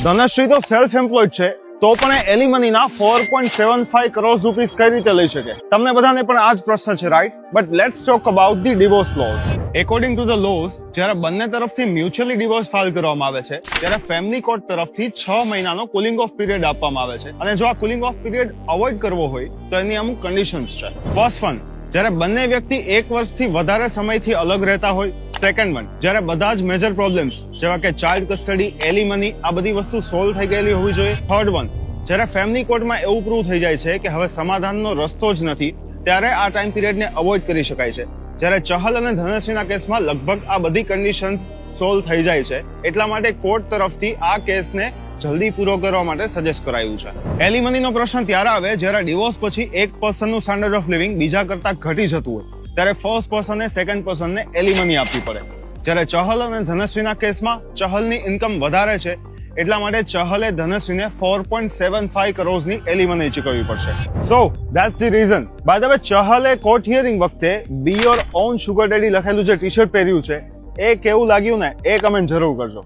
ધનશ્રી તો self employed છે, તો પણ એલિમનીના 4.75 કરોડ રૂપીસ કઈ રીતે લઈ શકે? તમને બધાને પણ આ જ પ્રશ્ન છે, right? But let's talk about the divorce lose. According to the lose, જ્યારે બંને તરફથી મ્યુચ્યુઅલી ડિવોર્સ ફાઇલ કરવામાં આવે છે, ત્યારે ફેમિલી કોર્ટ તરફથી 6 મહિનાનો કુલિંગ ઓફ પીરિયડ આપવામાં આવે છે. અને જો આ કુલિંગ ઓફ પીરિયડ અવોઇડ કરવો હોય તો એની અમુક કન્ડિશન્સ છે. ફર્સ્ટ વન, જ્યારે બંને વ્યક્તિ 1 વર્ષથી વધારે સમયથી અલગ રહેતા હોય. સેકન્ડ વન, જ્યારે બધા જ મેજર પ્રોબ્લેમ્સ જેવા કે ચાઇલ્ડ કસ્ટડી, એલિમની, આ બધી વસ્તુ સોલ્વ થઈ ગયેલી હોવી જોઈએ. થર્ડ વન, જ્યારે ફેમિલી કોર્ટમાં એવું પ્રૂવ થઈ જાય છે કે હવે સમાધાનનો રસ્તો જ નથી, ત્યારે આ ટાઈમ પીરિયડને અવોઇડ કરી શકાય છે. જ્યારે ચહલ અને ધનશ્રીના કેસમાં લગભગ આ બધી કન્ડિશન્સ સોલ્વ થઈ જાય છે, એટલા માટે કોર્ટ તરફથી આ કેસને જલ્દી પૂરો કરવા માટે સજેસ્ટ કરાયું છે. એલિમનીનો પ્રશ્ન ત્યારે આવે જ્યારે ડિવોર્સ પછી એક પર્સનનું સ્ટાન્ડર્ડ ઓફ લિવિંગ બીજા કરતા ઘટી જતું હોય, ત્યારે ફર્સ્ટ પર્સને સેકન્ડ પર્સનને એલિમની આપવી પડે. જ્યારે ચહલ અને ધનશ્રીના કેસમાં ચહલની ઇન્કમ વધારે છે, એટલા માટે ચહલે ધનશ્રીને 4.75 કરોડની એલિમની ચૂકવવી પડશે. So that's the reason. By the way, ચહલે કોર્ટ હિયરિંગ વખતે be your own sugar daddy લખેલું જે ટી શર્ટ પહેર્યું છે, એ કેવું લાગ્યું ને એ કમેન્ટ જરૂર કરજો.